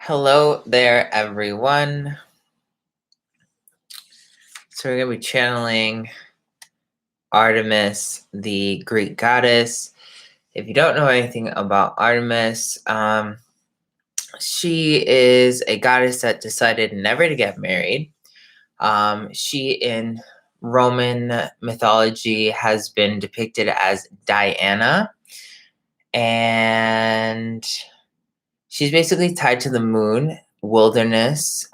Hello there, everyone. So we're going to be channeling Artemis, the Greek goddess. If you don't know anything about Artemis, she is a goddess that decided never to get married. She, in Roman mythology, has been depicted as Diana, and she's basically tied to the moon, wilderness,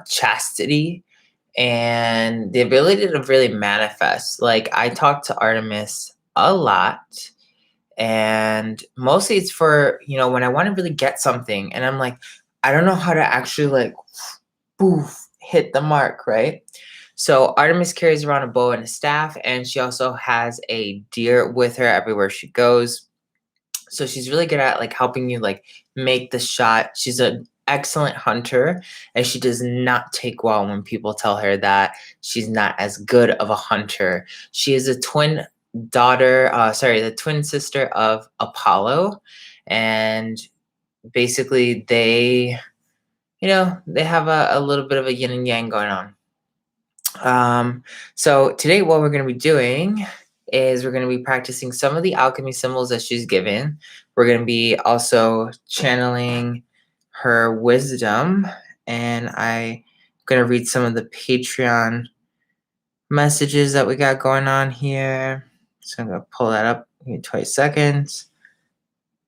chastity, and the ability to really manifest. Like, I talk to Artemis a lot, and mostly it's for, when I want to really get something, and I'm like, I don't know how to actually, like, poof, hit the mark, right? So Artemis carries around a bow and a staff, and she also has a deer with her everywhere she goes. So she's really good at, like, helping you, like, make the shot. She's an excellent hunter, and she does not take well when people tell her that she's not as good of a hunter. She is a twin the twin sister of Apollo, and basically they have a little bit of a yin and yang going on. So today what we're going to be doing is we're going to be practicing some of the alchemy symbols that she's given. We're going to be also channeling her wisdom, and I'm going to read some of the Patreon messages that we got going on here. So I'm going to pull that up in 20 seconds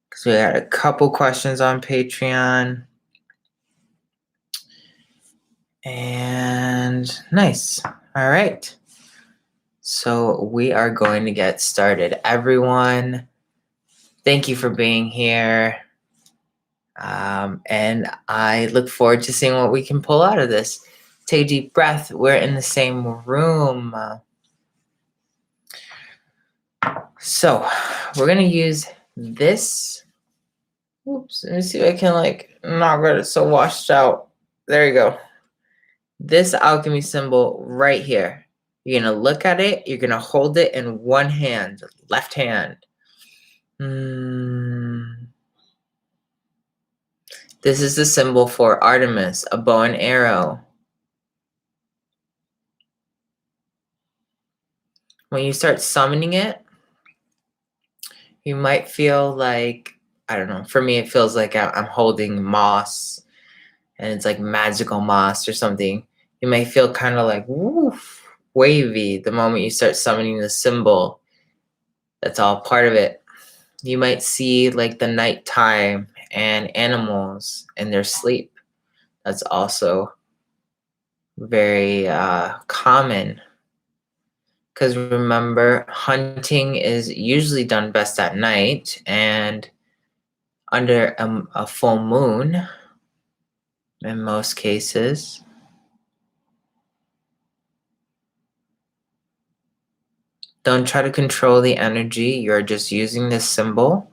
because we got a couple questions on Patreon. And nice. All right. So we are going to get started. Everyone, thank you for being here. And I look forward to seeing what we can pull out of this. Take a deep breath. We're in the same room. So we're going to use this. Oops. Let me see if I can, like, not get it so washed out. There you go. This alchemy symbol right here. You're going to look at it. You're going to hold it in one hand, left hand. This is the symbol for Artemis, a bow and arrow. When you start summoning it, you might feel like, I don't know, for me it feels like I'm holding moss, and it's like magical moss or something. You may feel kind of like woof, wavy the moment you start summoning the symbol. That's all part of it. You might see, like, the nighttime and animals in their sleep. That's also very common. Because remember, hunting is usually done best at night and under a full moon in most cases. Don't try to control the energy. You're just using this symbol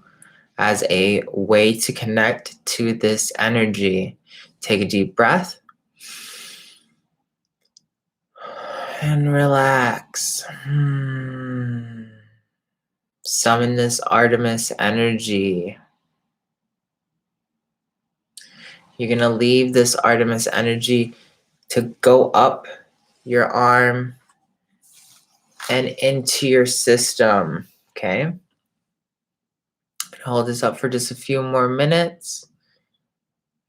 as a way to connect to this energy. Take a deep breath and relax. Summon this Artemis energy. You're going to leave this Artemis energy to go up your arm and into your system. Okay? Hold this up for just a few more minutes.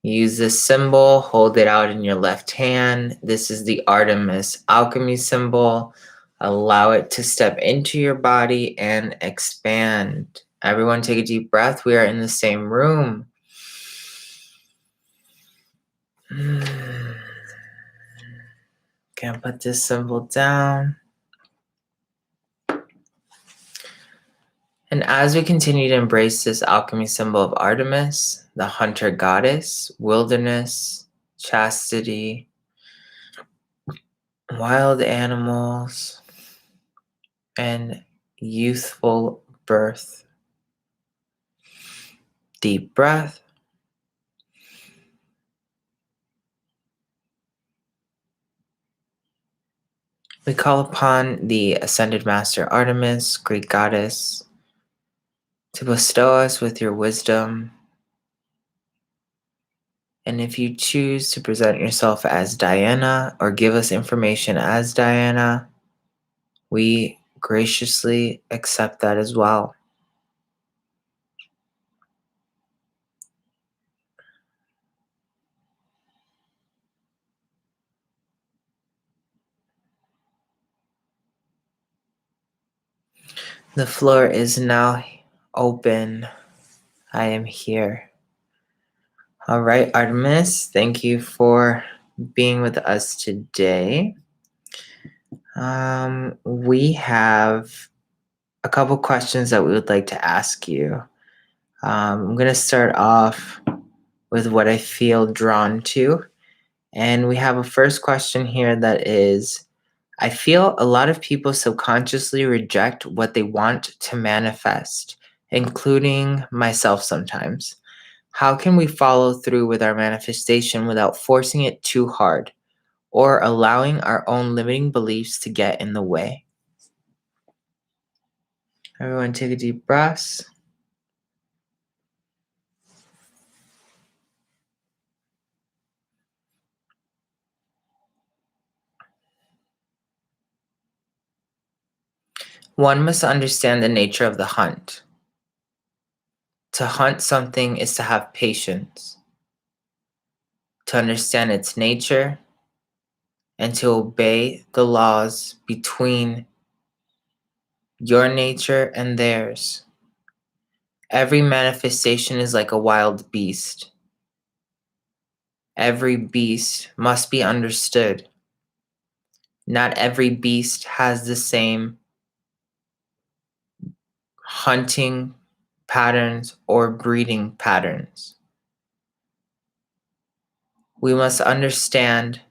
Use this symbol, hold it out in your left hand. This is the Artemis alchemy symbol. Allow it to step into your body and expand. Everyone take a deep breath. We are in the same room. Can put this symbol down. And as we continue to embrace this alchemy symbol of Artemis, the hunter goddess, wilderness, chastity, wild animals, and youthful birth. Deep breath. We call upon the Ascended Master Artemis, Greek goddess, to bestow us with your wisdom, And if you choose to present yourself as Diana or give us information as Diana, we graciously accept that as well. The floor is now open. I am here. All right, Artemis, thank you for being with us today. We have a couple questions that we would like to ask you. I'm going to start off with what I feel drawn to. And we have a first question here that is, I feel a lot of people subconsciously reject what they want to manifest, including myself sometimes. How can we follow through with our manifestation without forcing it too hard or allowing our own limiting beliefs to get in the way? Everyone take a deep breath. One must understand the nature of the hunt. To hunt something is to have patience, to understand its nature, and to obey the laws between your nature and theirs. Every manifestation is like a wild beast. Every beast must be understood. Not every beast has the same hunting patterns or breeding patterns. We must understand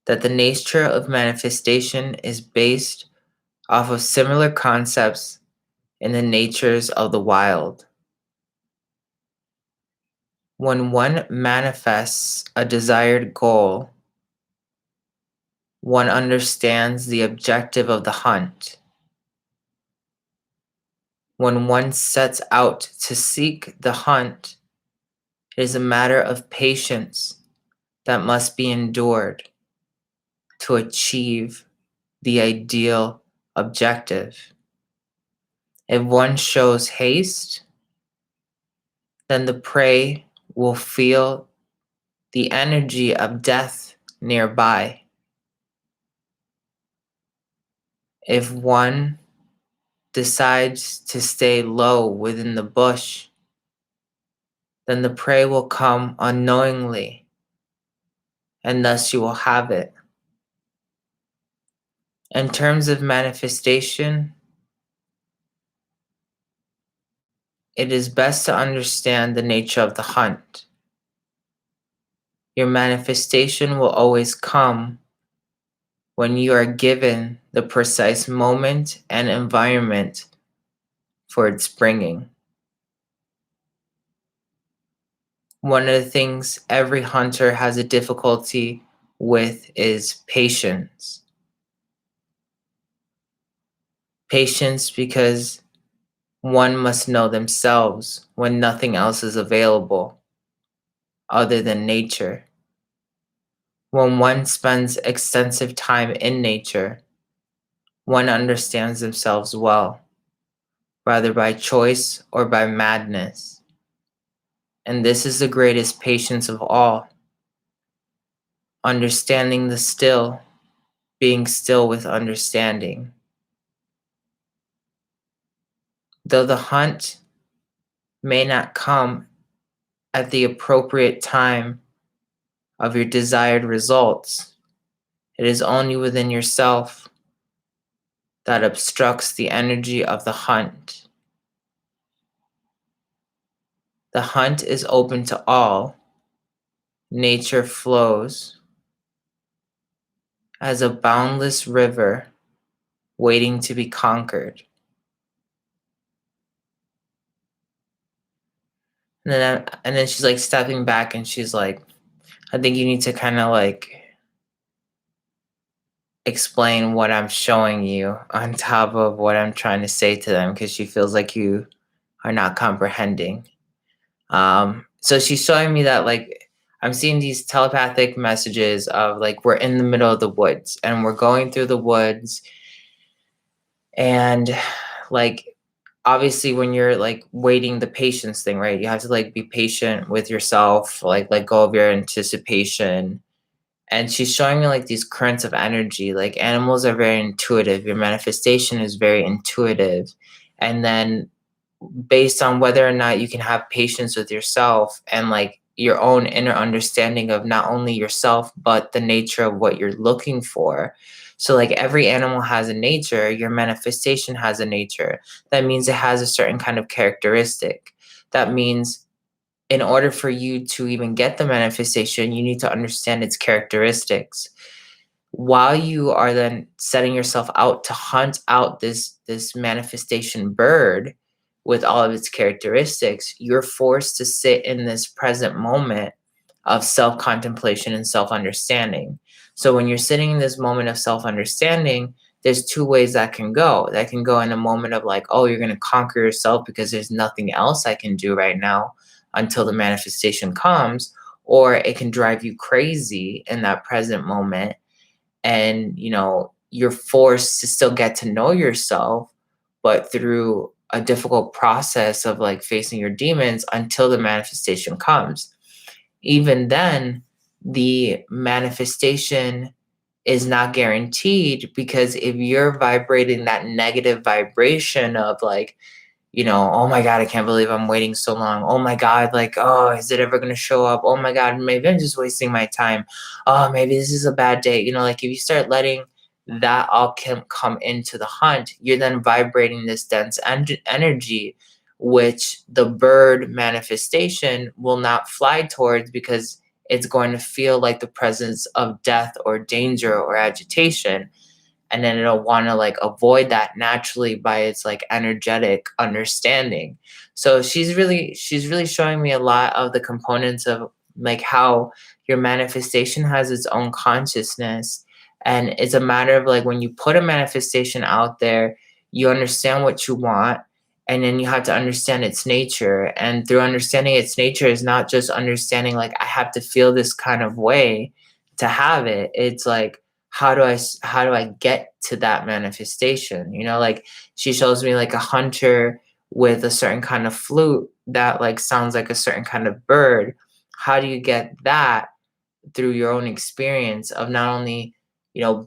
that the nature of manifestation is based off of similar concepts in the natures of the wild. When one manifests a desired goal, one understands the objective of the hunt. When one sets out to seek the hunt, it is a matter of patience that must be endured to achieve the ideal objective. If one shows haste, then the prey will feel the energy of death nearby. If one decides to stay low within the bush, then the prey will come unknowingly, and thus you will have it. In terms of manifestation, it is best to understand the nature of the hunt. Your manifestation will always come when you are given the precise moment and environment for its bringing. One of the things every hunter has a difficulty with is patience. Patience because one must know themselves when nothing else is available other than nature. When one spends extensive time in nature, one understands themselves well, whether by choice or by madness. And this is the greatest patience of all, understanding the still, being still with understanding. Though the hunt may not come at the appropriate time of your desired results, it is only within yourself that obstructs the energy of the hunt. The hunt is open to all. Nature flows as a boundless river waiting to be conquered. And then she's like stepping back and she's like, I think you need to kind of like explain what I'm showing you on top of what I'm trying to say to them because she feels like you are not comprehending. So she's showing me that like I'm seeing these telepathic messages of like we're in the middle of the woods and we're going through the woods, and like obviously when you're like waiting, the patience thing, right? You have to like be patient with yourself, like let go of your anticipation. And she's showing me like these currents of energy. Like animals are very intuitive. Your manifestation is very intuitive. And then based on whether or not you can have patience with yourself and like your own inner understanding of not only yourself but the nature of what you're looking for. So like every animal has a nature, your manifestation has a nature. That means it has a certain kind of characteristic. That means in order for you to even get the manifestation, you need to understand its characteristics. While you are then setting yourself out to hunt out this manifestation bird with all of its characteristics, you're forced to sit in this present moment of self-contemplation and self-understanding. So when you're sitting in this moment of self-understanding, there's two ways that can go. That can go in a moment of like, oh, you're going to conquer yourself because there's nothing else I can do right now until the manifestation comes, or it can drive you crazy in that present moment, and you're forced to still get to know yourself, but through a difficult process of like facing your demons until the manifestation comes. Even then, the manifestation is not guaranteed, because if you're vibrating that negative vibration of like, oh my God, I can't believe I'm waiting so long. Oh my God, like, oh, is it ever going to show up? Oh my God, maybe I'm just wasting my time. Oh, maybe this is a bad day. Like if you start letting that all come into the hunt, you're then vibrating this dense energy, which the bird manifestation will not fly towards, because it's going to feel like the presence of death or danger or agitation, and then it'll want to like avoid that naturally by its like energetic understanding. So she's really showing me a lot of the components of like how your manifestation has its own consciousness, and it's a matter of like when you put a manifestation out there, you understand what you want, and then you have to understand its nature. And through understanding its nature is not just understanding like I have to feel this kind of way to have it. It's like how do I get to that manifestation? Like she shows me like a hunter with a certain kind of flute that like sounds like a certain kind of bird. How do you get that through your own experience of not only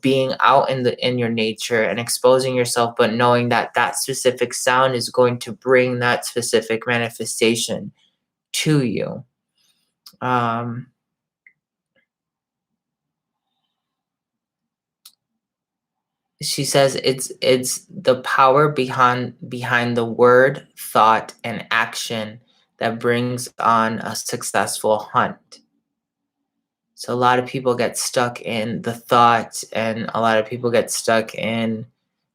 being out in your nature and exposing yourself, but knowing that that specific sound is going to bring that specific manifestation to you. um she says it's the power behind the word, thought, and action that brings on a successful hunt. So a lot of people get stuck in the thought, and a lot of people get stuck in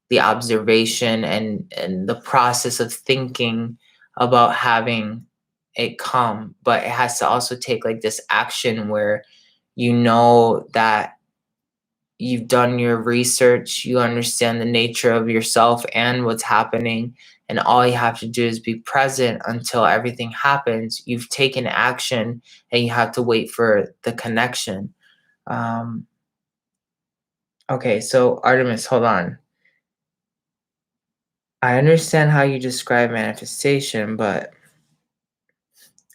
the observation and the process of thinking about having it come. But it has to also take like this action where that you've done your research, you understand the nature of yourself and what's happening, and all you have to do is be present until everything happens. You've taken action, and you have to wait for the connection. Um, okay, so Artemis, hold on. I understand how you describe manifestation, but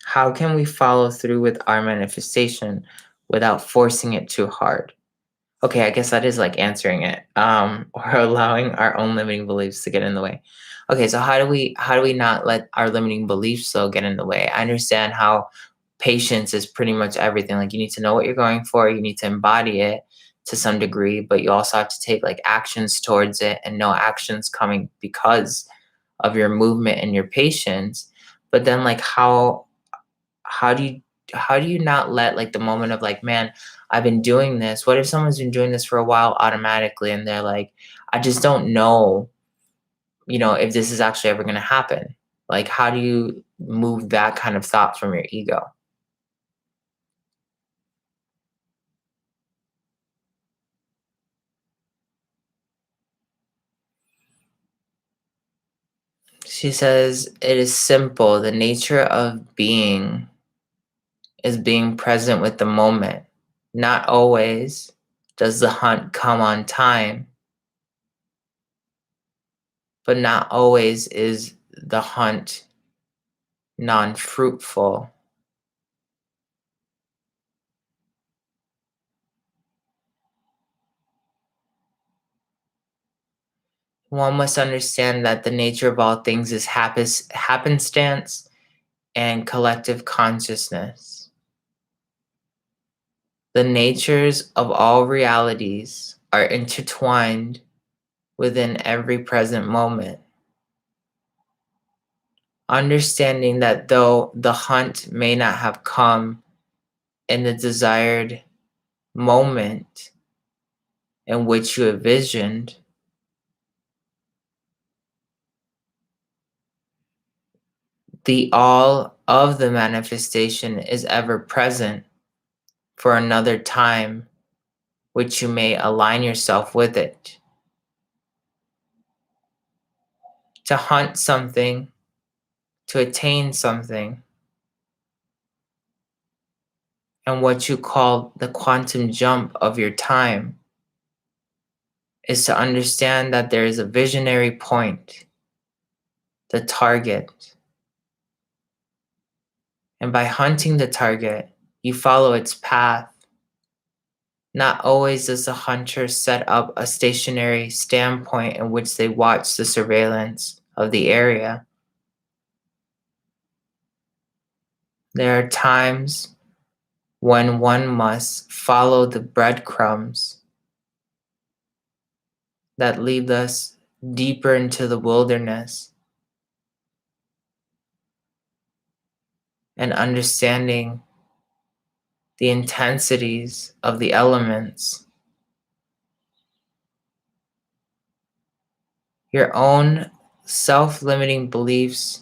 how can we follow through with our manifestation without forcing it too hard? Okay, I guess that is like answering it, or allowing our own limiting beliefs to get in the way. Okay, so how do we not let our limiting beliefs though get in the way? I understand how patience is pretty much everything. Like you need to know what you're going for, you need to embody it to some degree, but you also have to take like actions towards it, and no actions coming because of your movement and your patience. But then like how do you how do you not let like the moment of like, man, I've been doing this. What if someone's been doing this for a while automatically, and they're like, I just don't know, if this is actually ever going to happen. Like how do you move that kind of thought from your ego? She says it is simple. The nature of being is being present with the moment. Not always does the hunt come on time, but not always is the hunt non-fruitful. One must understand that the nature of all things is happenstance and collective consciousness. The natures of all realities are intertwined within every present moment. Understanding that though the hunt may not have come in the desired moment in which you envisioned, the all of the manifestation is ever present for another time which you may align yourself with it. To hunt something, to attain something, and what you call the quantum jump of your time is to understand that there is a visionary point, the target. And by hunting the target, you follow its path. Not always does the hunter set up a stationary standpoint in which they watch the surveillance of the area. There are times when one must follow the breadcrumbs that lead us deeper into the wilderness, and understanding the intensities of the elements. Your own self-limiting beliefs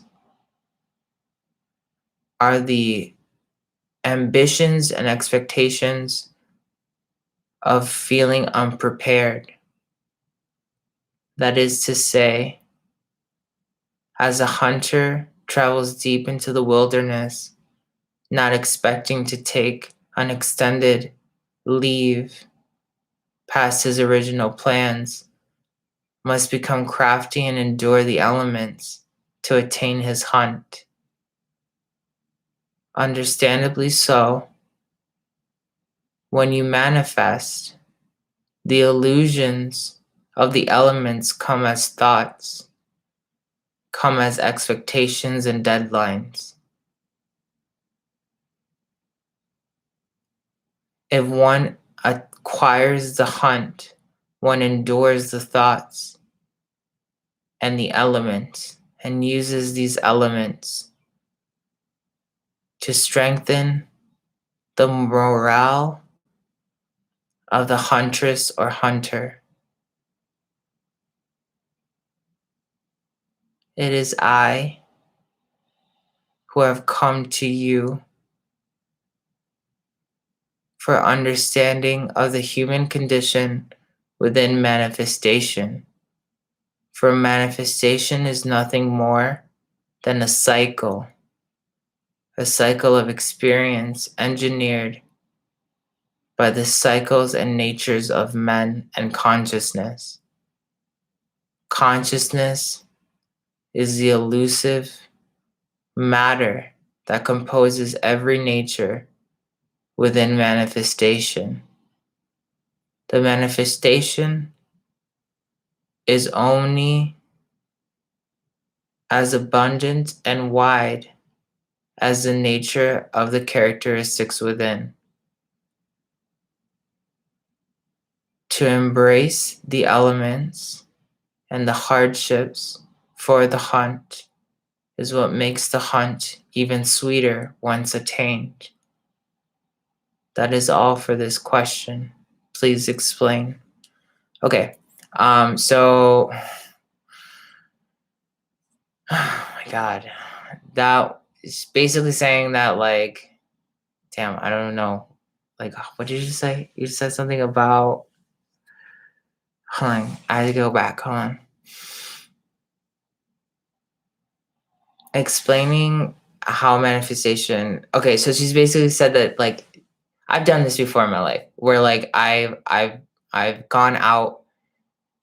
are the ambitions and expectations of feeling unprepared. That is to say, as a hunter travels deep into the wilderness, not expecting to take an extended leave past his original plans, must become crafty and endure the elements to attain his hunt. Understandably so, when you manifest, the illusions of the elements come as thoughts, come as expectations and deadlines. If one acquires the hunt, one endures the thoughts and the elements and uses these elements to strengthen the morale of the huntress or hunter. It is I who have come to you for understanding of the human condition within manifestation. For manifestation is nothing more than a cycle of experience engineered by the cycles and natures of men and consciousness. Consciousness is the elusive matter that composes every nature within manifestation. The manifestation is only as abundant and wide as the nature of the characteristics within. To embrace the elements and the hardships for the hunt is what makes the hunt even sweeter once attained. That is all for this question. Please explain. Okay. So oh my god. That is basically saying that, like, damn, I don't know. Like, what did you say? You said something about, hold on, I had to go back. Hold on. Explaining how manifestation. Okay, so she's basically said that like I've done this before in my life, where like I've gone out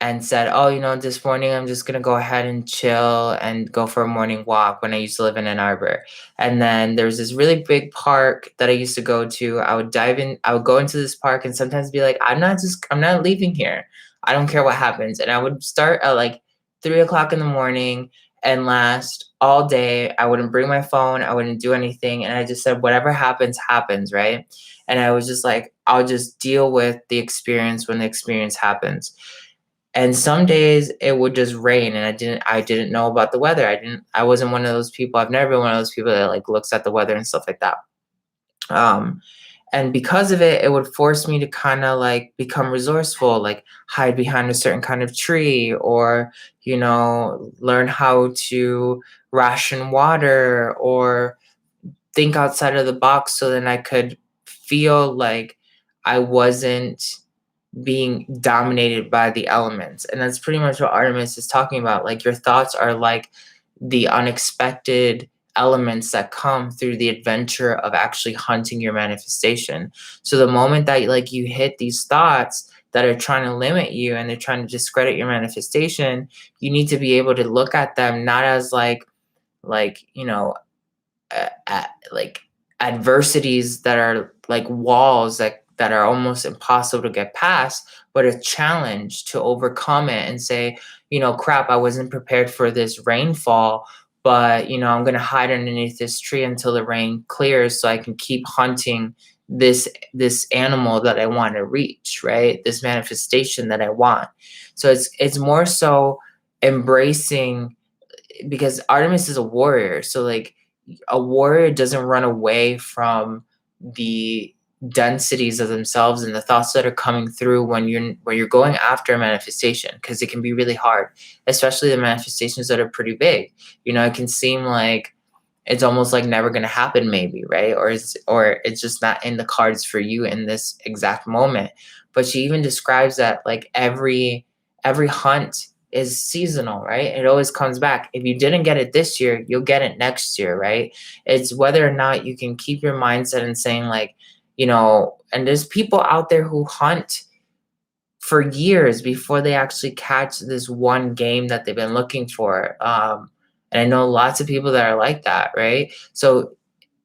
and said, "Oh, this morning I'm just gonna go ahead and chill and go for a morning walk," when I used to live in Ann Arbor. And then there's this really big park that I used to go to. I would go into this park and sometimes be like, I'm not leaving here. I don't care what happens. And I would start at like 3 o'clock in the morning and last all day. I wouldn't bring my phone, I wouldn't do anything. And I just said, whatever happens, happens, right? And I was just like, I'll just deal with the experience when the experience happens. And some days it would just rain and I didn't know about the weather. I wasn't one of those people. I've never been one of those people that like looks at the weather and stuff like that. Um and because of it, it would force me to kind of like become resourceful, like hide behind a certain kind of tree, or learn how to ration water, or think outside of the box so then I could feel like I wasn't being dominated by the elements. And that's pretty much what Artemis is talking about. Like your thoughts are like the unexpected elements that come through the adventure of actually hunting your manifestation. So the moment that like you hit these thoughts that are trying to limit you and they're trying to discredit your manifestation, you need to be able to look at them not as like like adversities that are like walls that are almost impossible to get past, but a challenge to overcome it and say, crap, I wasn't prepared for this rainfall, but I'm gonna hide underneath this tree until the rain clears so I can keep hunting this animal that I want to reach, right? This manifestation that I want. So it's more so embracing, because Artemis is a warrior. So like a warrior doesn't run away from the densities of themselves and the thoughts that are coming through when you're going after a manifestation, because it can be really hard, especially the manifestations that are pretty big. It can seem like it's almost like never going to happen, maybe, right? Or it's just not in the cards for you in this exact moment. But she even describes that like every hunt is seasonal, right? It always comes back. If you didn't get it this year, you'll get it next year, right? It's whether or not you can keep your mindset and saying like, and there's people out there who hunt for years before they actually catch this one game that they've been looking for. And I know lots of people that are like that, right? So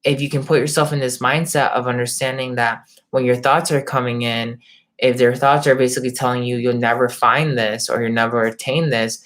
if you can put yourself in this mindset of understanding that when your thoughts are coming in, if their thoughts are basically telling you you'll never find this or you'll never attain this,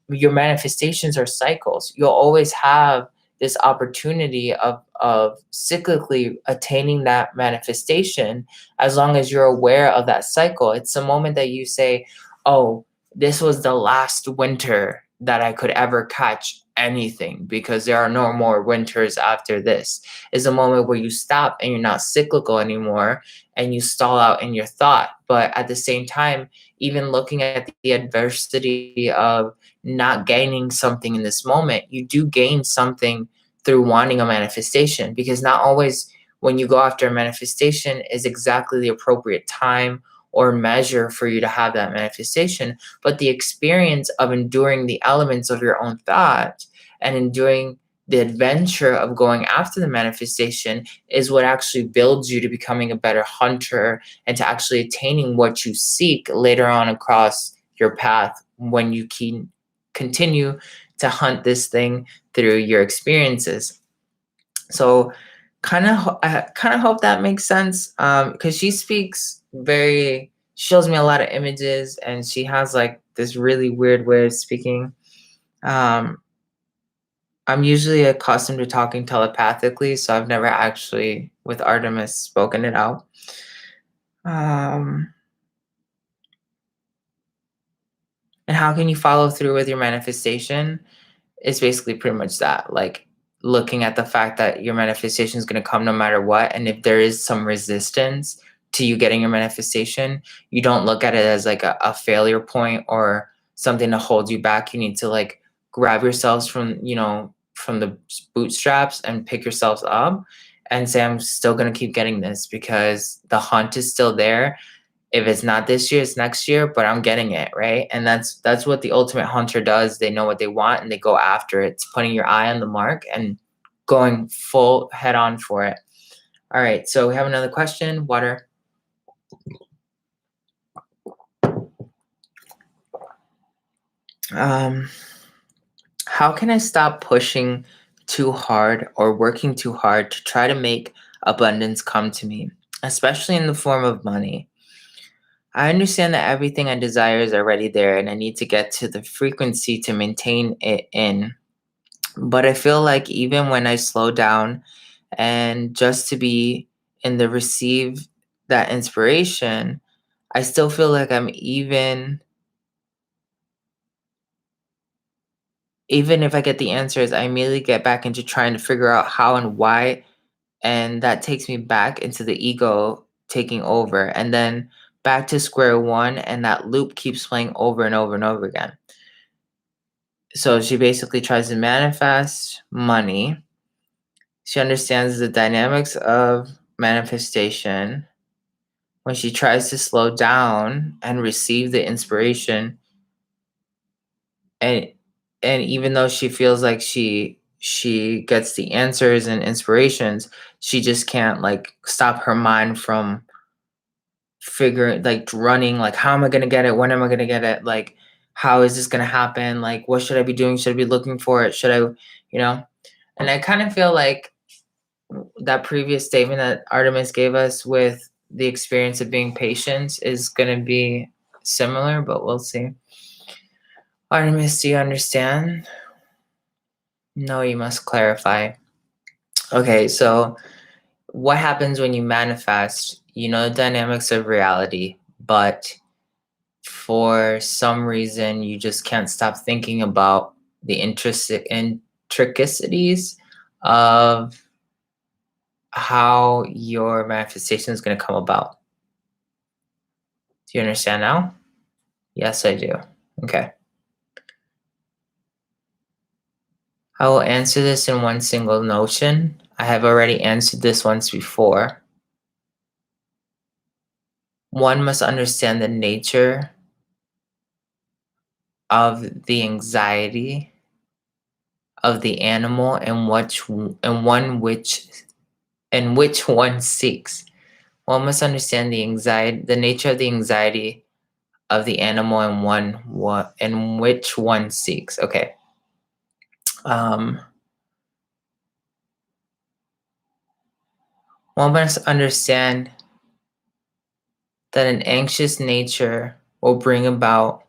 your manifestations are cycles. You'll always have this opportunity of cyclically attaining that manifestation as long as you're aware of that cycle. It's the moment that you say, "Oh, this was the last winter that I could ever catch anything because there are no more winters after this." Is a moment where you stop and you're not cyclical anymore and you stall out in your thought. But at the same time, even looking at the adversity of not gaining something in this moment, you do gain something through wanting a manifestation, because not always when you go after a manifestation is exactly the appropriate time or measure for you to have that manifestation, but the experience of enduring the elements of your own thought and enduring the adventure of going after the manifestation is what actually builds you to becoming a better hunter and to actually attaining what you seek later on across your path when you can continue to hunt this thing through your experiences. So I kind of hope that makes sense, because she speaks very, shows me a lot of images, and she has like this really weird way of speaking. um, I'm usually accustomed to talking telepathically, so I've never actually with Artemis spoken it out. um, and how can you follow through with your manifestation? It's basically pretty much that, like looking at the fact that your manifestation is going to come no matter what. And if there is some resistance to you getting your manifestation, you don't look at it as like a failure point or something to hold you back. You need to like grab yourselves from the bootstraps and pick yourselves up and say, I'm still going to keep getting this because the hunt is still there. If it's not this year, it's next year, but I'm getting it, right? And that's what the ultimate hunter does. They know what they want and they go after it. It's putting your eye on the mark and going full head on for it. All right, so we have another question. Water. Um, how can I stop pushing too hard or working too hard to try to make abundance come to me, especially in the form of money? I understand that everything I desire is already there and I need to get to the frequency to maintain it in. But I feel like even when I slow down and just to be in the receive that inspiration, I still feel like I'm even if I get the answers, I immediately get back into trying to figure out how and why, and that takes me back into the ego taking over and then back to square one, and that loop keeps playing over and over and over again. So she basically tries to manifest money. She understands the dynamics of manifestation. When she tries to slow down and receive the inspiration, and even though she feels like she gets the answers and inspirations, she just can't like stop her mind from figuring, like running, like how am I going to get it, when am I going to get it, like how is this going to happen, like what should I be doing, should I be looking for it, should I, you know. And I kind of feel like that previous statement that Artemis gave us with the experience of being patient is going to be similar, but we'll see. Artemis, do you understand? No, you must clarify. Okay, so what happens when you manifest? You know the dynamics of reality, but for some reason you just can't stop thinking about the intricacies of how your manifestation is going to come about. Do you understand now? Yes, I do. Okay. I will answer this in one single notion. I have already answered this once before. One must understand the nature of the anxiety of the animal and which one seeks. One must understand the nature of the anxiety of the animal and which one seeks. Okay. Um, One must understand that an anxious nature will bring about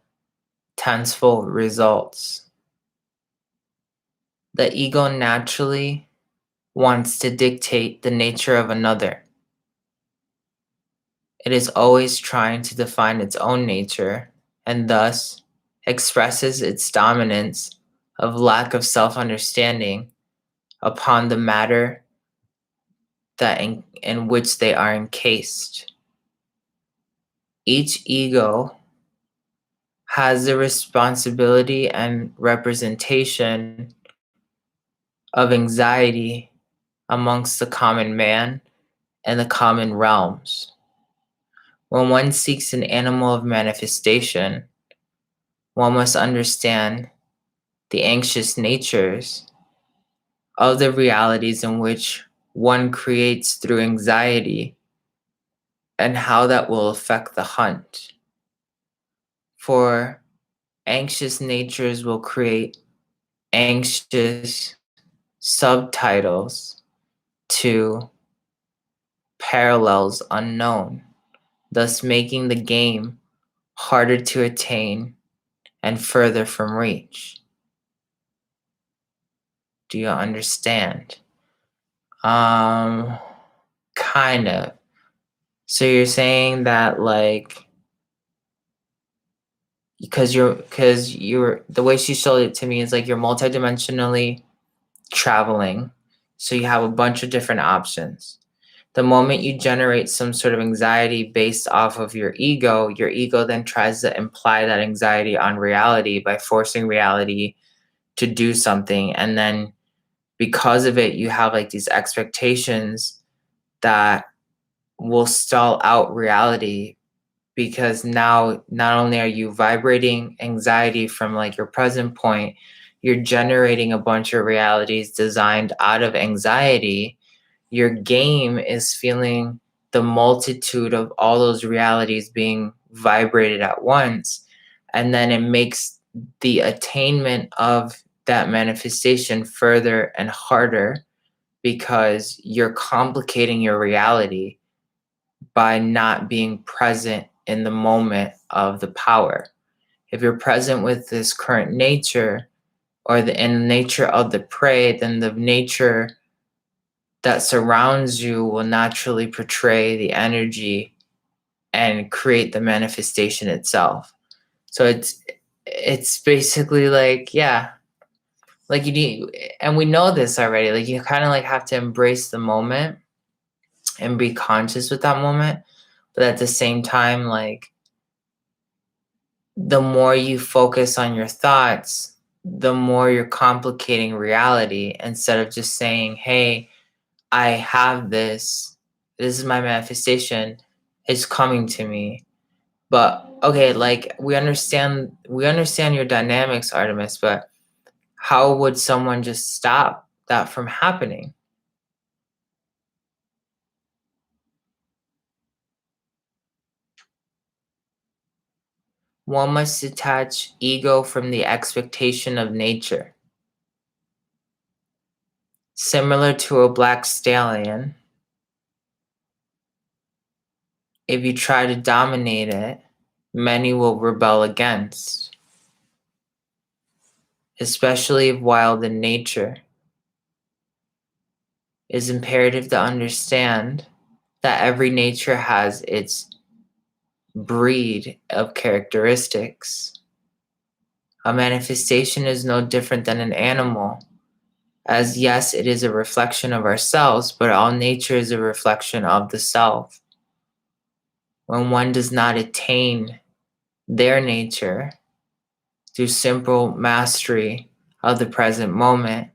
tenfold results. The ego naturally wants to dictate the nature of another. It is always trying to define its own nature and thus expresses its dominance of lack of self understanding upon the matter that in which they are encased. Each ego has the responsibility and representation of anxiety amongst the common man and the common realms. When one seeks an animal of manifestation, one must understand the anxious natures of the realities in which one creates through anxiety and how that will affect the hunt. For anxious natures will create anxious subtitles to parallels unknown, thus making the game harder to attain and further from reach. Do you understand? Kind of. So you're saying that like because you're the way she showed it to me is like you're multidimensionally traveling. So you have a bunch of different options. The moment you generate some sort of anxiety based off of your ego then tries to imply that anxiety on reality by forcing reality to do something. And then because of it, you have like these expectations that will stall out reality because now not only are you vibrating anxiety from like your present point, you're generating a bunch of realities designed out of anxiety. Your game is feeling the multitude of all those realities being vibrated at once. And then it makes the attainment of that manifestation further and harder because you're complicating your reality by not being present in the moment of the power. If you're present with this current nature or in the nature of the prey, then the nature that surrounds you will naturally portray the energy and create the manifestation itself. So it's basically like, yeah, like you need, and we know this already, like you kind of like have to embrace the moment and be conscious with that moment. But at the same time, like the more you focus on your thoughts, the more you're complicating reality instead of just saying, hey, I have this. This is my manifestation. It's coming to me. But okay, like we understand your dynamics, Artemis, but how would someone just stop that from happening? One must detach ego from the expectation of nature. Similar to a black stallion, if you try to dominate it, many will rebel against, especially if wild in nature. It is imperative to understand that every nature has its breed of characteristics. A manifestation is no different than an animal, as yes, it is a reflection of ourselves, but all nature is a reflection of the self. When one does not attain their nature through simple mastery of the present moment,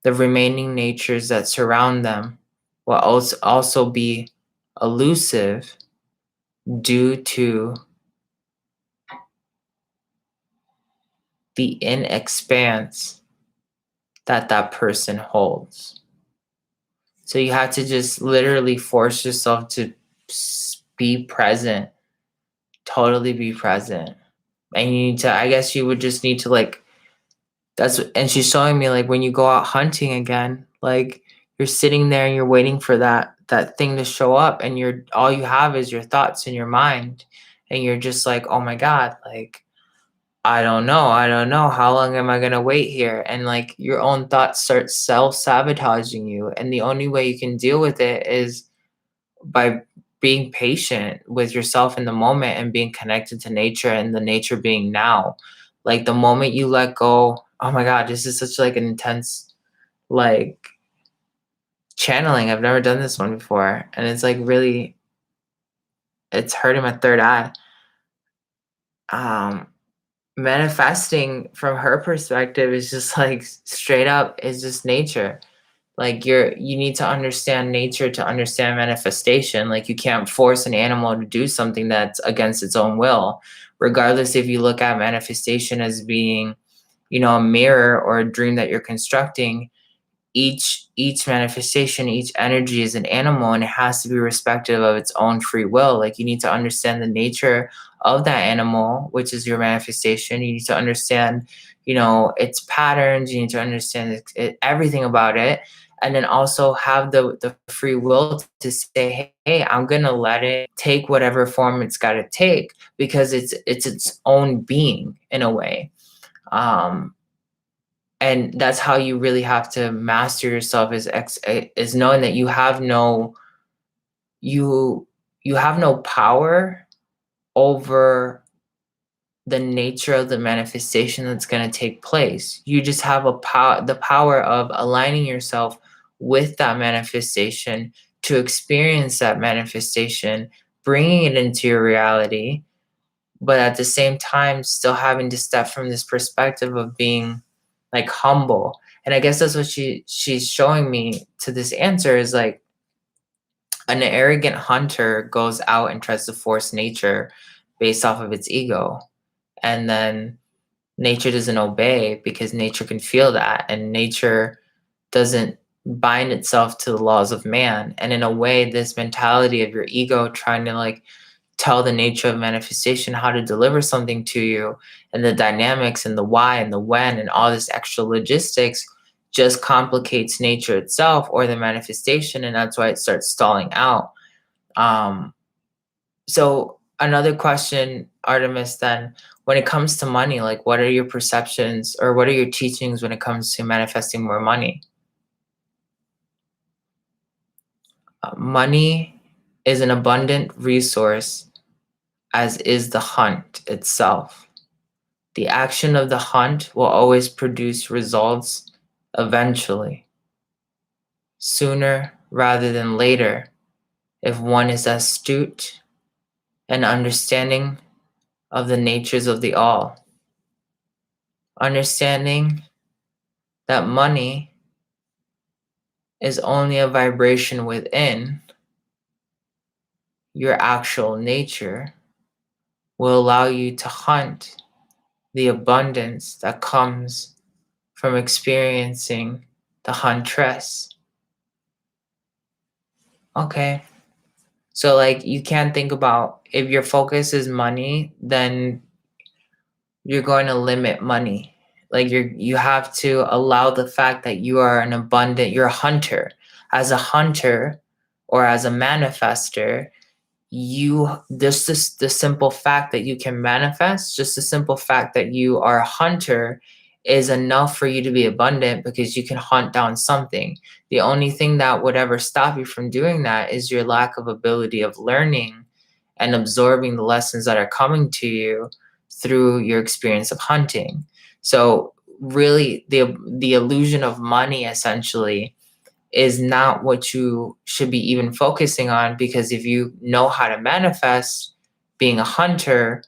the remaining natures that surround them will also be elusive due to the inexpanse that that person holds. So you have to just literally force yourself to be present, totally be present. And you need to, I guess you would just need to like, and she's showing me like when you go out hunting again, like you're sitting there and you're waiting for that thing to show up and you're all you have is your thoughts in your mind and you're just like, oh my God, like I don't know. How long am I going to wait here? And like your own thoughts start self sabotaging you. And the only way you can deal with it is by being patient with yourself in the moment and being connected to nature and the nature being now. Like the moment you let go, oh my God, this is such like an intense, like channeling. I've never done this one before. And it's like really, it's hurting my third eye. Um, Manifesting from her perspective is just like straight up is just nature. Like you need to understand nature to understand manifestation. Like you can't force an animal to do something that's against its own will, regardless if you look at manifestation as being, a mirror or a dream that you're constructing. Each manifestation, each energy is an animal and it has to be respective of its own free will. Like you need to understand the nature of that animal, which is your manifestation. You need to understand, its patterns. You need to understand everything about it, and then also have the free will to say, hey, I'm gonna let it take whatever form it's got to take because it's its own being in a way. And that's how you really have to master yourself is knowing that you you have no power over the nature of the manifestation that's going to take place. You just have the power of aligning yourself with that manifestation to experience that manifestation, bringing it into your reality, but at the same time still having to step from this perspective of being like humble. And I guess that's what she's showing me to this answer is like an arrogant hunter goes out and tries to force nature based off of its ego, and then nature doesn't obey because nature can feel that, and nature doesn't bind itself to the laws of man. And in a way, this mentality of your ego trying to like tell the nature of manifestation how to deliver something to you, and the dynamics and the why and the when and all this extra logistics just complicates nature itself or the manifestation, and that's why it starts stalling out. um so another question, Artemis, then, when it comes to money, like what are your perceptions or what are your teachings when it comes to manifesting more money? Money is an abundant resource, as is the hunt itself. The action of the hunt will always produce results eventually, sooner rather than later, if one is astute and understanding of the natures of the all. Understanding that money is only a vibration within your actual nature will allow you to hunt the abundance that comes from experiencing the huntress. Okay. So, like, you can't think about if your focus is money, then you're going to limit money. Like, you have to allow the fact that you are an abundant, you're a hunter. As a hunter or as a manifester, you just the simple fact that you can manifest, just the simple fact that you are a hunter is enough for you to be abundant because you can hunt down something. The only thing that would ever stop you from doing that is your lack of ability of learning and absorbing the lessons that are coming to you through your experience of hunting. So really the illusion of money essentially is not what you should be even focusing on, because if you know how to manifest being a hunter,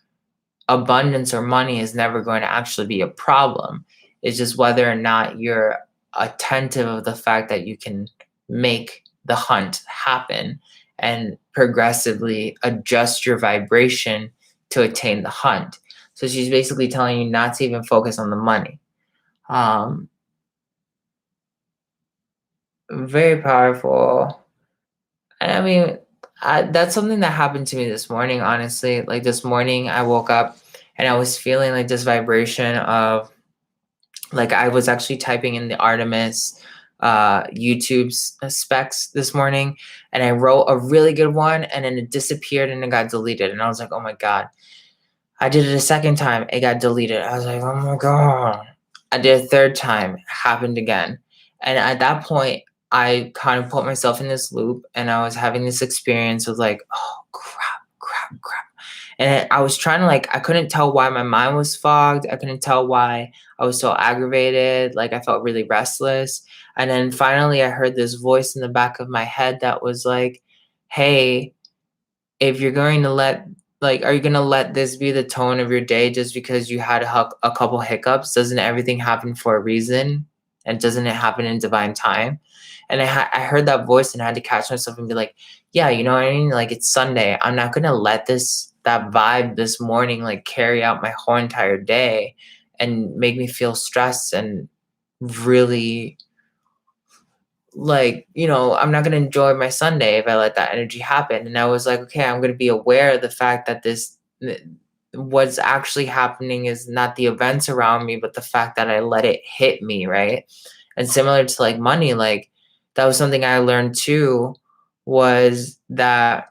abundance or money is never going to actually be a problem. It's just whether or not you're attentive of the fact that you can make the hunt happen and progressively adjust your vibration to attain the hunt. So she's basically telling you not to even focus on the money. um Very powerful. And I mean, that's something that happened to me this morning, honestly. Like this morning, I woke up and I was feeling like this vibration of, like, I was actually typing in the Artemis YouTube's specs this morning, and I wrote a really good one, and then it disappeared and it got deleted. And I was like, oh my God. I did it a second time, it got deleted. I was like, oh my God. I did a third time, happened again. And at that point, I kind of put myself in this loop and I was having this experience of like, oh crap, crap, crap. And I was trying to, like, I couldn't tell why my mind was fogged. I couldn't tell why I was so aggravated. Like I felt really restless. And then finally I heard this voice in the back of my head that was like, hey, if you're going to let, like, are you going to let this be the tone of your day just because you had a couple hiccups? Doesn't everything happen for a reason? And doesn't it happen in divine time? And I heard that voice and I had to catch myself and be like, yeah, you know what I mean? Like, it's Sunday. I'm not going to let that vibe this morning, like, carry out my whole entire day and make me feel stressed and really, like, I'm not going to enjoy my Sunday if I let that energy happen. And I was like, okay, I'm going to be aware of the fact that what's actually happening is not the events around me, but the fact that I let it hit me, right? And similar to like money, like that was something I learned too, was that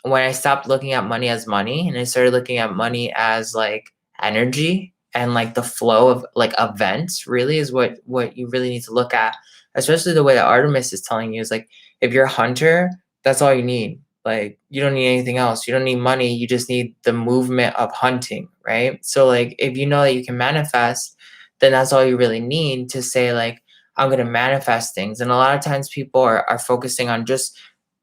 when I stopped looking at money as money and I started looking at money as like energy and like the flow of like events, really is what you really need to look at. Especially the way that Artemis is telling you is like, if you're a hunter, that's all you need. Like, you don't need anything else. You don't need money. You just need the movement of hunting, right? So like if you know that you can manifest, then that's all you really need to say like, I'm gonna manifest things. And a lot of times people are focusing on just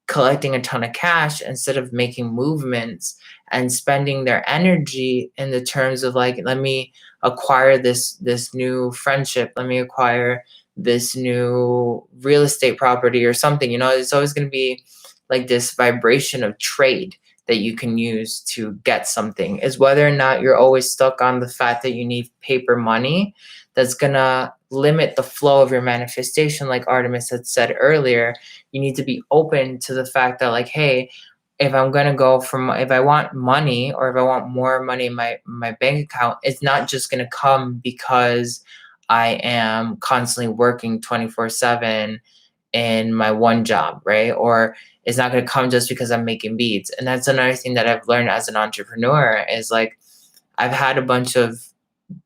collecting a ton of cash instead of making movements and spending their energy in the terms of like, let me acquire this new friendship, let me acquire this new real estate property or something. It's always going to be like this vibration of trade. that you can use to get something. Is whether or not you're always stuck on the fact that you need paper money that's gonna limit the flow of your manifestation. Like Artemis had said earlier, you need to be open to the fact that, like, hey, if I'm gonna go from, if I want money or if I want more money in my bank account, it's not just gonna come because I am constantly working 24/7 in my one job, right? Or it's not gonna come just because I'm making beads. And that's another thing that I've learned as an entrepreneur is like I've had a bunch of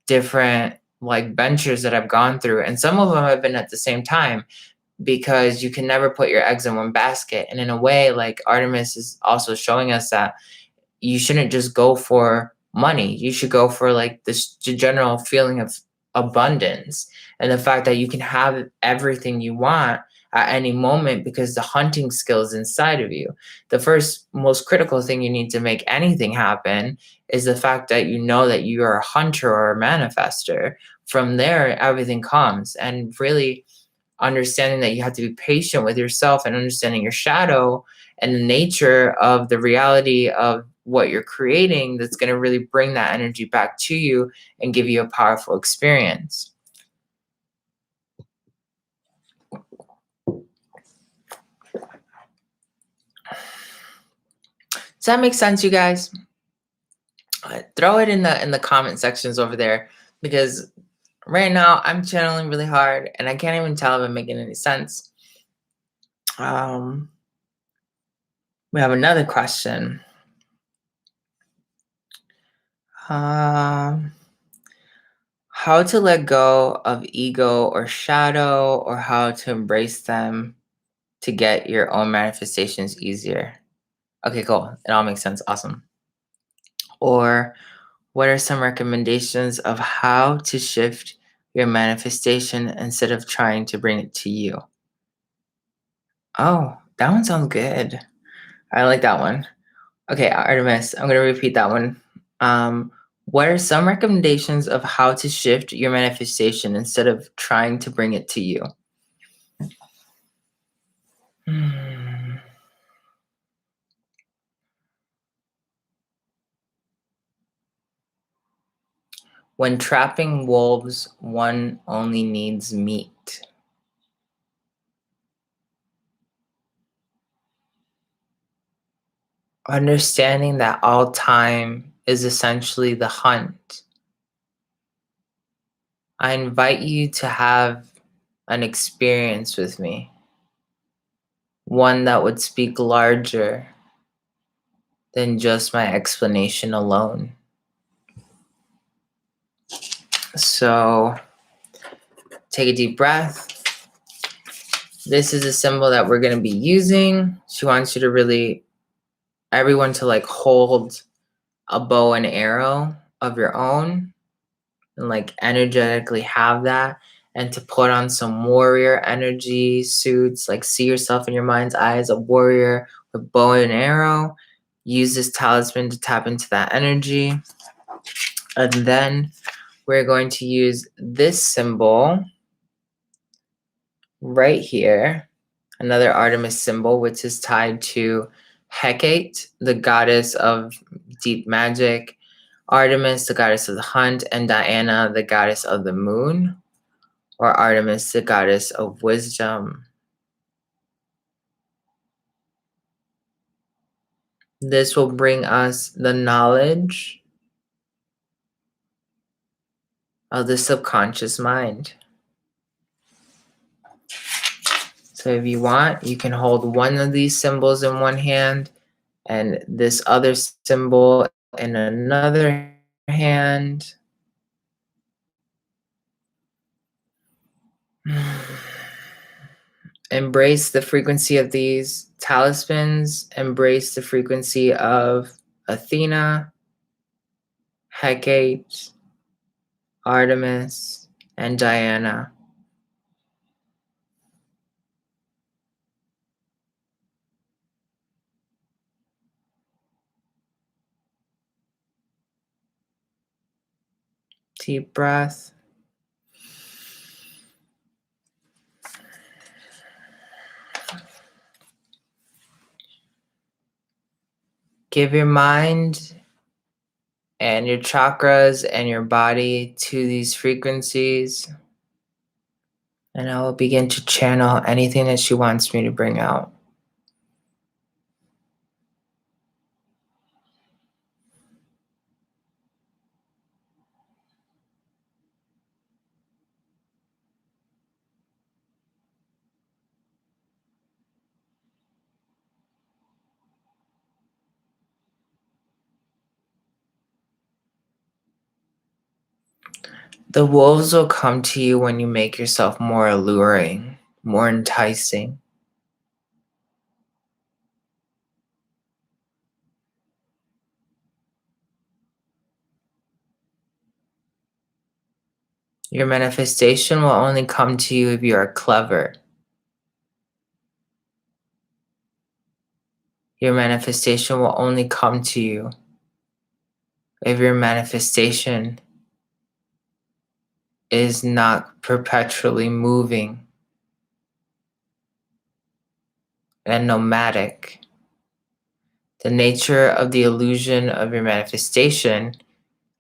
different like ventures that I've gone through, and some of them have been at the same time because you can never put your eggs in one basket. And in a way, like Artemis is also showing us that you shouldn't just go for money. You should go for like this general feeling of abundance and the fact that you can have everything you want at any moment because the hunting skill is inside of you. The first most critical thing you need to make anything happen is the fact that you know that you are a hunter or a manifester. From there, everything comes. And really, understanding that you have to be patient with yourself and understanding your shadow and the nature of the reality of what you're creating, that's going to really bring that energy back to you and give you a powerful experience. Does that make sense, you guys? Throw it in the comment sections over there, because right now I'm channeling really hard and I can't even tell if I'm making any sense. We have another question. How to let go of ego or shadow, or how to embrace them to get your own manifestations easier. Okay, cool. It all makes sense. Awesome. Or what are some recommendations of how to shift your manifestation instead of trying to bring it to you? Oh, that one sounds good. I like that one. Okay, Artemis, I'm going to repeat that one. What are some recommendations of how to shift your manifestation instead of trying to bring it to you? When trapping wolves, one only needs meat. Understanding that all time is essentially the hunt. I invite you to have an experience with me, one that would speak larger than just my explanation alone. So take a deep breath. This is a symbol that we're going to be using. She wants you to really, everyone to like hold a bow and arrow of your own and like energetically have that, and to put on some warrior energy suits, like see yourself in your mind's eye as a warrior with bow and arrow. Use this talisman to tap into that energy. And then we're going to use this symbol right here, another Artemis symbol, which is tied to Hecate, the goddess of deep magic, Artemis, the goddess of the hunt, and Diana, the goddess of the moon, or Artemis, the goddess of wisdom. This will bring us the knowledge of the subconscious mind. So if you want, you can hold one of these symbols in one hand and this other symbol in another hand. Embrace the frequency of these talismans. Embrace the frequency of Athena, Hecate, Artemis, and Diana. Deep breath. Give your mind and your chakras and your body to these frequencies. And I will begin to channel anything that she wants me to bring out. The wolves will come to you when you make yourself more alluring, more enticing. Your manifestation will only come to you if you are clever. Your manifestation will only come to you if your manifestation is not perpetually moving and nomadic. The nature of the illusion of your manifestation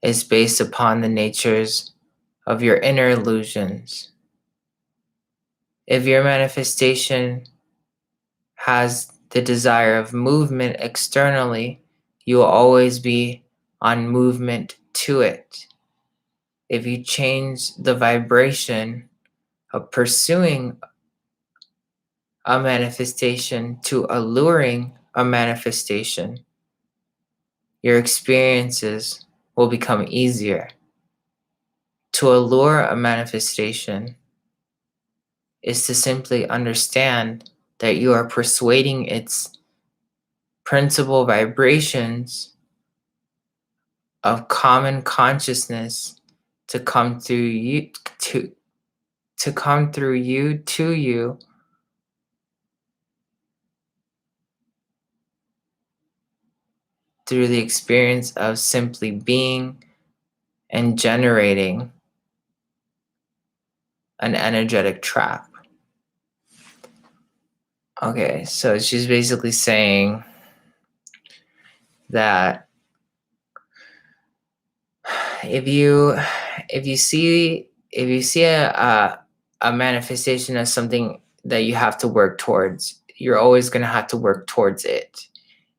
is based upon the natures of your inner illusions. If your manifestation has the desire of movement externally, you will always be on movement to it. If you change the vibration of pursuing a manifestation to alluring a manifestation, your experiences will become easier. To allure a manifestation is to simply understand that you are persuading its principal vibrations of common consciousness to come through you to come through you to you through the experience of simply being and generating an energetic trap. Okay, so she's basically saying that if you see a manifestation as something that you have to work towards, you're always going to have to work towards it.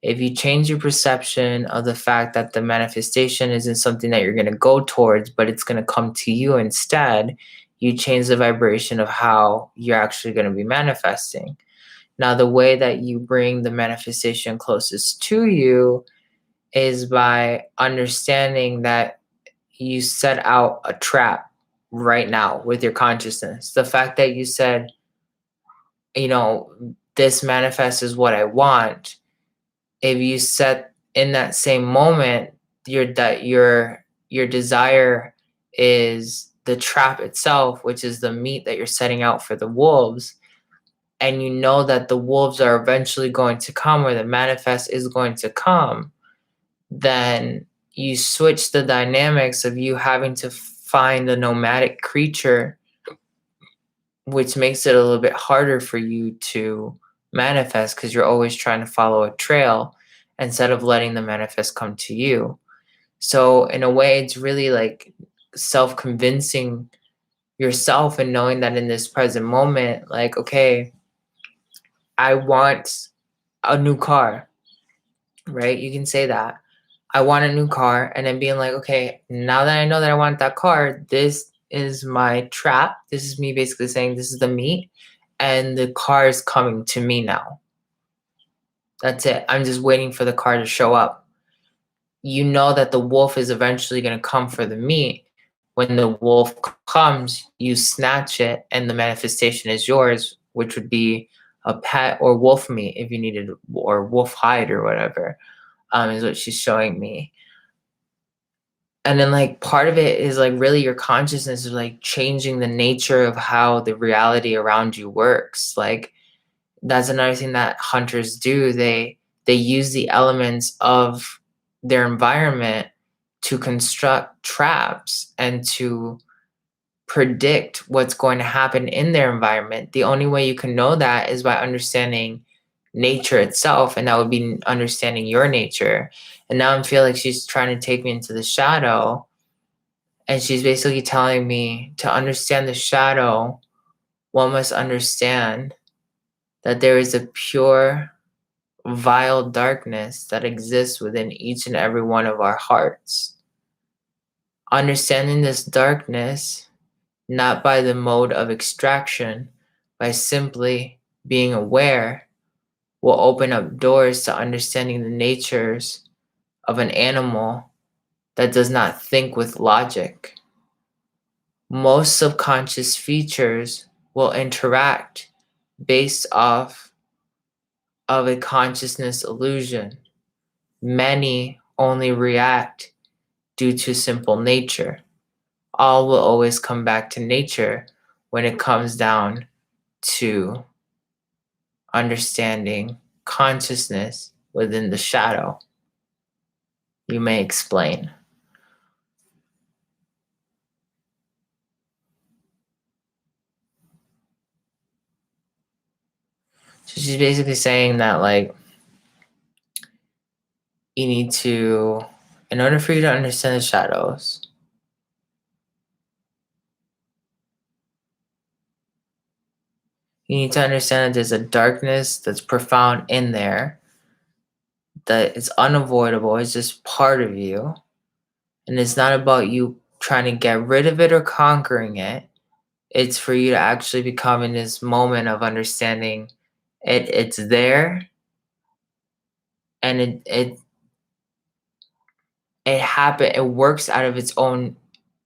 If you change your perception of the fact that the manifestation isn't something that you're going to go towards, but it's going to come to you instead, you change the vibration of how you're actually going to be manifesting. Now, the way that you bring the manifestation closest to you is by understanding that you set out a trap right now with your consciousness. The fact that you said, this manifest is what I want. If you set in that same moment your desire is the trap itself, which is the meat that you're setting out for the wolves, and you know that the wolves are eventually going to come, or the manifest is going to come, then you switch the dynamics of you having to find a nomadic creature, which makes it a little bit harder for you to manifest because you're always trying to follow a trail instead of letting the manifest come to you. So in a way, it's really like self-convincing yourself and knowing that in this present moment, like, okay, I want a new car, right? You can say that. I want a new car, and then being like, okay, now that I know that I want that car, this is my trap. This is me basically saying this is the meat, and the car is coming to me now. That's it. I'm just waiting for the car to show up. You know that the wolf is eventually going to come for the meat. When the wolf comes, you snatch it, and the manifestation is yours, which would be a pet or wolf meat if you needed, or wolf hide or whatever, is what she's showing me. And then like part of it is like really your consciousness is like changing the nature of how the reality around you works. Like that's another thing that hunters do. They use the elements of their environment to construct traps and to predict what's going to happen in their environment. The only way you can know that is by understanding nature itself, and that would be understanding your nature. And now I feel like she's trying to take me into the shadow, and she's basically telling me to understand the shadow, one must understand that there is a pure, vile darkness that exists within each and every one of our hearts. Understanding this darkness, not by the mode of extraction, by simply being aware, will open up doors to understanding the natures of an animal that does not think with logic. Most subconscious features will interact based off of a consciousness illusion. Many only react due to simple nature. All will always come back to nature when it comes down to understanding consciousness within the shadow. You may explain. So she's basically saying that, like, you need to, in order for you to understand the shadows, you need to understand that there's a darkness that's profound in there, that it's unavoidable, it's just part of you. And it's not about you trying to get rid of it or conquering it. It's for you to actually become in this moment of understanding it's there, and it works out of its own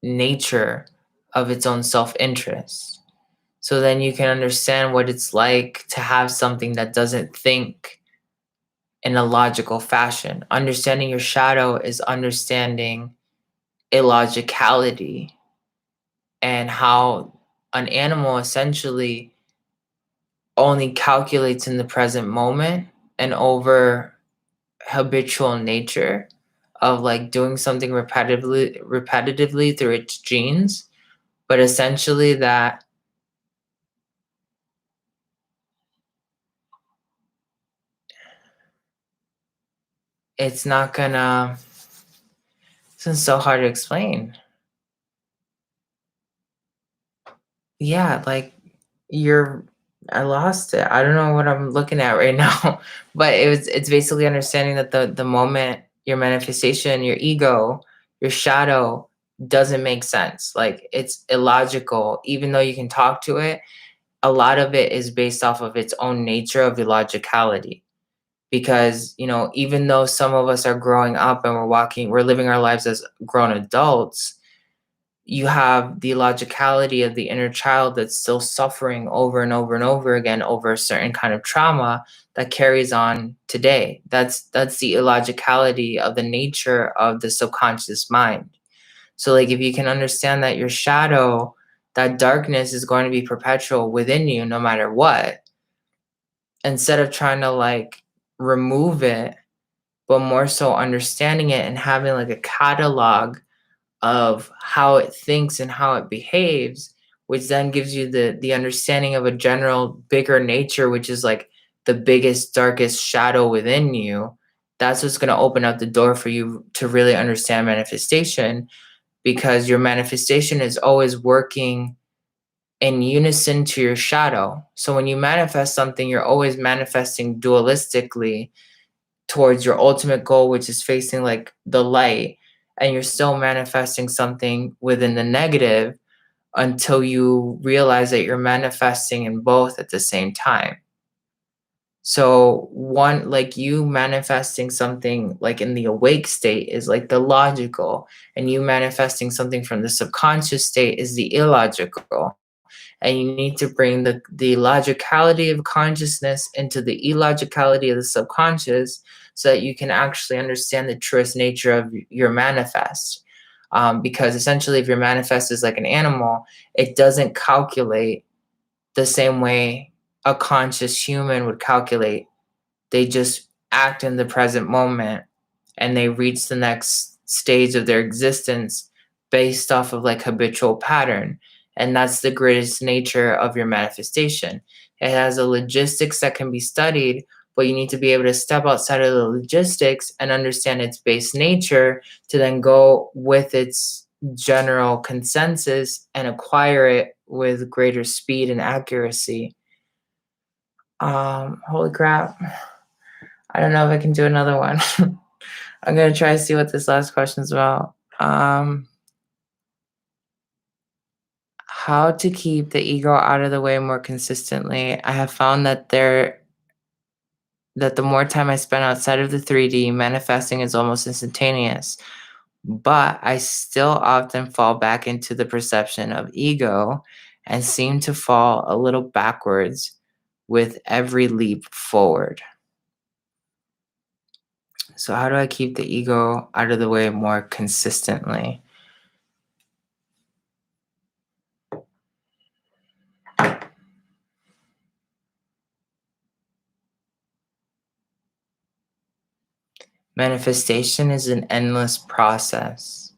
nature, of its own self-interest. So then you can understand what it's like to have something that doesn't think in a logical fashion. Understanding your shadow is understanding illogicality, and how an animal essentially only calculates in the present moment and over habitual nature of, like, doing something repetitively through its genes, but essentially that it's not gonna, it's so hard to explain. Yeah, like, you're I lost it. I don't know what I'm looking at right now. But it's basically understanding that the moment your manifestation, your ego, your shadow doesn't make sense. Like, it's illogical, even though you can talk to it. A lot of it is based off of its own nature of illogicality. Because, even though some of us are growing up and we're living our lives as grown adults, you have the logicality of the inner child that's still suffering over and over and over again over a certain kind of trauma that carries on today. That's the illogicality of the nature of the subconscious mind. So, like, if you can understand that your shadow, that darkness is going to be perpetual within you no matter what, instead of trying to, like, remove it, but more so understanding it and having, like, a catalog of how it thinks and how it behaves, which then gives you the understanding of a general bigger nature, which is like the biggest, darkest shadow within you. That's what's going to open up the door for you to really understand manifestation, because your manifestation is always working in unison to your shadow. So when you manifest something, you're always manifesting dualistically towards your ultimate goal, which is facing, like, the light, and you're still manifesting something within the negative until you realize that you're manifesting in both at the same time. So one, like, you manifesting something like in the awake state is like the logical, and you manifesting something from the subconscious state is the illogical. And you need to bring the logicality of consciousness into the illogicality of the subconscious, so that you can actually understand the truest nature of your manifest. Because essentially, if your manifest is like an animal, it doesn't calculate the same way a conscious human would calculate. They just act in the present moment, and they reach the next stage of their existence based off of, like, habitual pattern. And that's the greatest nature of your manifestation. It has a logistics that can be studied, but you need to be able to step outside of the logistics and understand its base nature to then go with its general consensus and acquire it with greater speed and accuracy. Holy crap. I don't know if I can do another one. I'm gonna try to see what this last question is about. How to keep the ego out of the way more consistently. I have found that the more time I spend outside of the 3D, manifesting is almost instantaneous. But I still often fall back into the perception of ego and seem to fall a little backwards with every leap forward. So, how do I keep the ego out of the way more consistently? Manifestation is an endless process.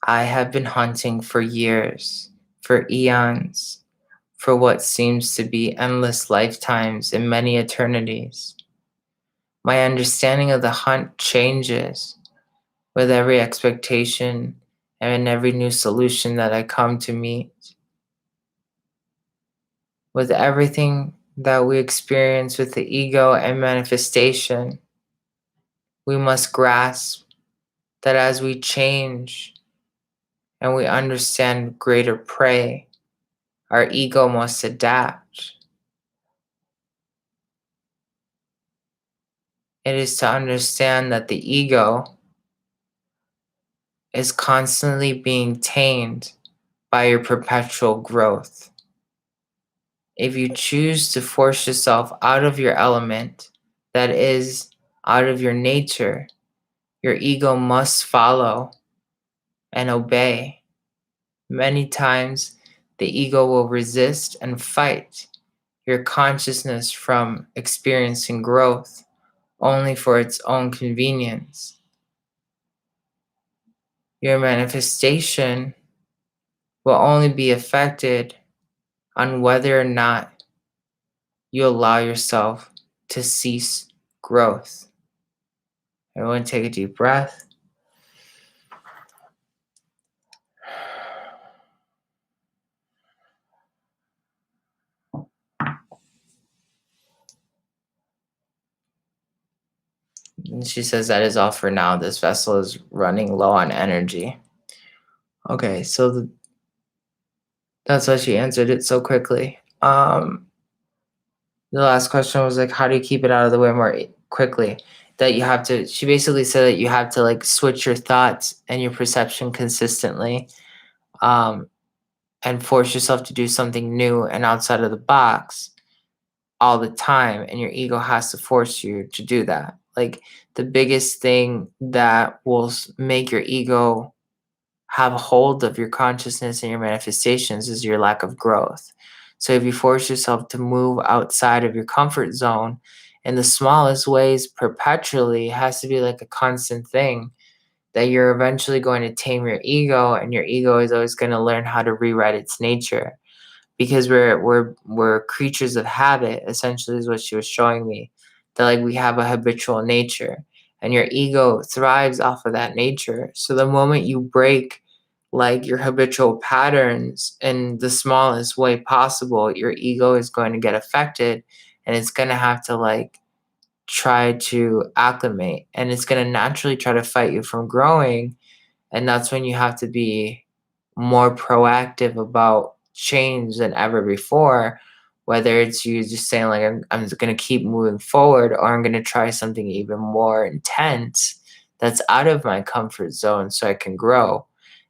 I have been hunting for years, for eons, for what seems to be endless lifetimes and many eternities. My understanding of the hunt changes with every expectation and every new solution that I come to meet. With everything that we experience with the ego and manifestation, we must grasp that as we change and we understand greater prey, our ego must adapt. It is to understand that the ego is constantly being tamed by your perpetual growth. If you choose to force yourself out of your element, that is, out of your nature, your ego must follow and obey. Many times, the ego will resist and fight your consciousness from experiencing growth only for its own convenience. Your manifestation will only be affected on whether or not you allow yourself to cease growth. Everyone, take a deep breath. And she says that is all for now. This vessel is running low on energy. Okay, so that's why she answered it so quickly. The last question was like, how do you keep it out of the way more quickly? That you have to, she basically said that you have to like switch your thoughts and your perception consistently, and force yourself to do something new and outside of the box all the time. And your ego has to force you to do that. Like the biggest thing that will make your ego have a hold of your consciousness and your manifestations is your lack of growth. So if you force yourself to move outside of your comfort zone in the smallest ways perpetually, it has to be like a constant thing that you're eventually going to tame your ego, and your ego is always going to learn how to rewrite its nature, because we're creatures of habit, essentially, is what she was showing me, that like we have a habitual nature and your ego thrives off of that nature. So the moment you break like your habitual patterns in the smallest way possible, your ego is going to get affected, and it's going to have to like try to acclimate, and it's going to naturally try to fight you from growing. And that's when you have to be more proactive about change than ever before, whether it's you just saying like I'm going to keep moving forward, or I'm going to try something even more intense that's out of my comfort zone so I can grow.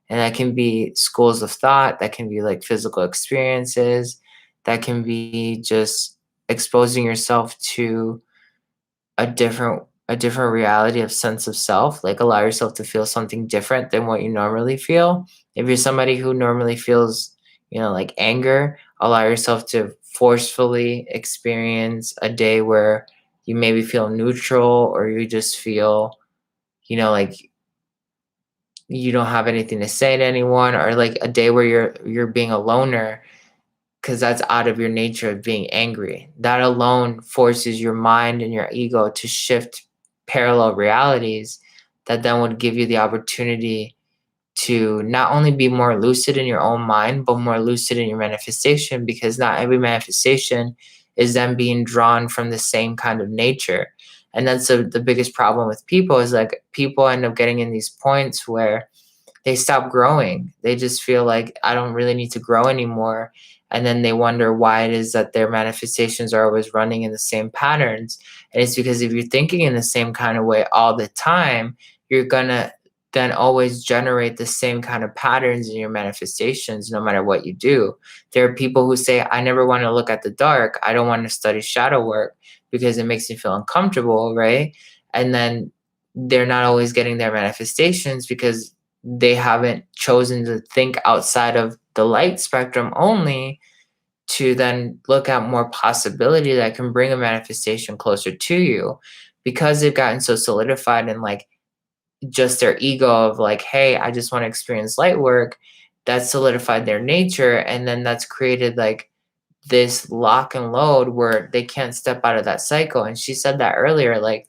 And that can be schools of thought, that can be like physical experiences, that can be just exposing yourself to a different reality of sense of self. Like allow yourself to feel something different than what you normally feel. If you're somebody who normally feels, like anger, allow yourself to forcefully experience a day where you maybe feel neutral, or you just feel, like you don't have anything to say to anyone, or like a day where you're being a loner. because that's out of your nature of being angry. That alone forces your mind and your ego to shift parallel realities that then would give you the opportunity to not only be more lucid in your own mind, but more lucid in your manifestation, because not every manifestation is then being drawn from the same kind of nature. And that's the biggest problem with people is like people end up getting in these points where they stop growing. They just feel like I don't really need to grow anymore. And then they wonder why it is that their manifestations are always running in the same patterns. And it's because if you're thinking in the same kind of way all the time, you're going to then always generate the same kind of patterns in your manifestations, no matter what you do. There are people who say, I never want to look at the dark. I don't want to study shadow work because it makes me feel uncomfortable, right? And then they're not always getting their manifestations because they haven't chosen to think outside of the light spectrum only to then look at more possibility that can bring a manifestation closer to you, because they've gotten so solidified in like just their ego of like, hey, I just want to experience light work. That's solidified their nature, and then that's created like this lock and load where they can't step out of that cycle. And she said that earlier, like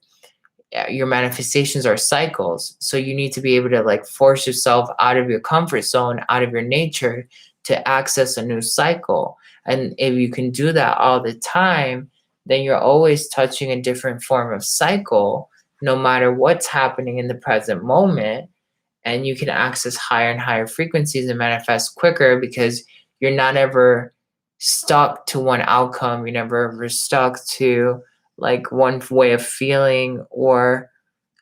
your manifestations are cycles, so you need to be able to like force yourself out of your comfort zone, out of your nature, to access a new cycle. And if you can do that all the time, then you're always touching a different form of cycle, no matter what's happening in the present moment. And you can access higher and higher frequencies and manifest quicker because you're not ever stuck to one outcome. You're never ever stuck to like one way of feeling or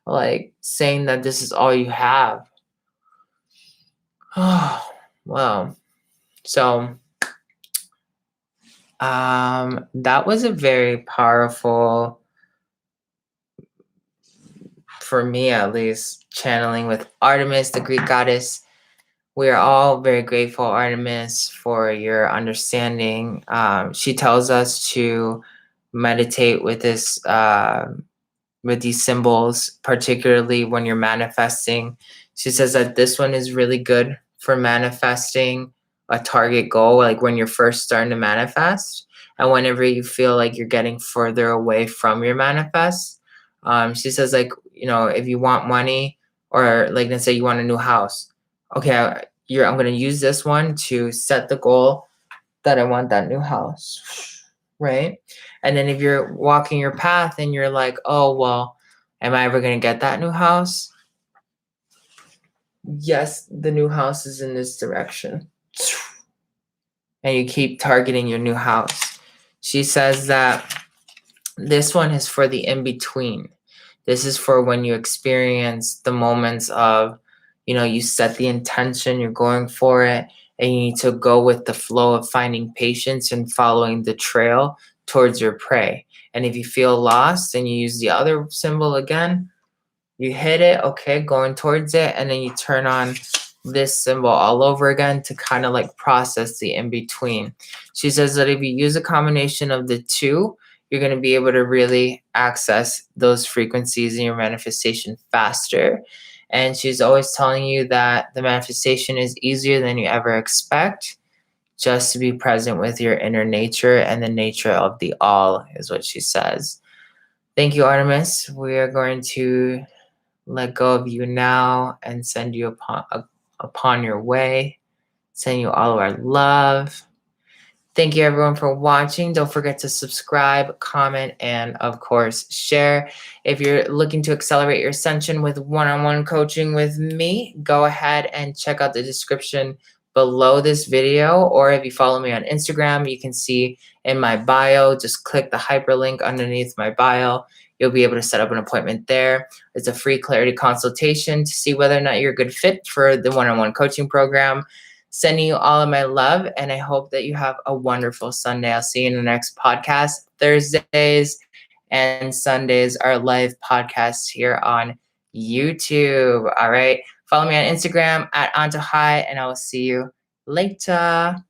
like saying that this is all you have. Oh, wow. So that was a very powerful, for me at least, channeling with Artemis, the Greek goddess. We are all very grateful, Artemis, for your understanding. She tells us to meditate with this, with these symbols, particularly when you're manifesting. She says that this one is really good for manifesting a target goal, like when you're first starting to manifest, and whenever you feel like you're getting further away from your manifest. She says, like, if you want money, or like, let's say you want a new house. Okay, I'm going to use this one to set the goal that I want that new house, right? And then if you're walking your path and you're like, oh, well, am I ever going to get that new house? Yes, the new house is in this direction. And you keep targeting your new house. She says that this one is for the in between. This is for when you experience the moments of, you set the intention, you're going for it, and you need to go with the flow of finding patience and following the trail towards your prey. And if you feel lost and you use the other symbol again, you hit it, okay, going towards it, and then you turn on this symbol all over again to kind of like process the in between. She says that if you use a combination of the two, you're going to be able to really access those frequencies in your manifestation faster. And she's always telling you that the manifestation is easier than you ever expect, just to be present with your inner nature and the nature of the all, is what she says. Thank you, Artemis. We are going to let go of you now and send you upon your way. Send you all of our love. Thank you, everyone, for watching. Don't forget to subscribe, comment, and, of course, share. If you're looking to accelerate your ascension with one-on-one coaching with me, go ahead and check out the description below this video. Or if you follow me on Instagram, you can see in my bio, just click the hyperlink underneath my bio. You'll be able to set up an appointment there. It's a free clarity consultation to see whether or not you're a good fit for the one-on-one coaching program. Sending you all of my love, and I hope that you have a wonderful Sunday. I'll see you in the next podcast. Thursdays and Sundays are live podcasts here on YouTube. All right. Follow me on Instagram at Antojai, and I will see you later.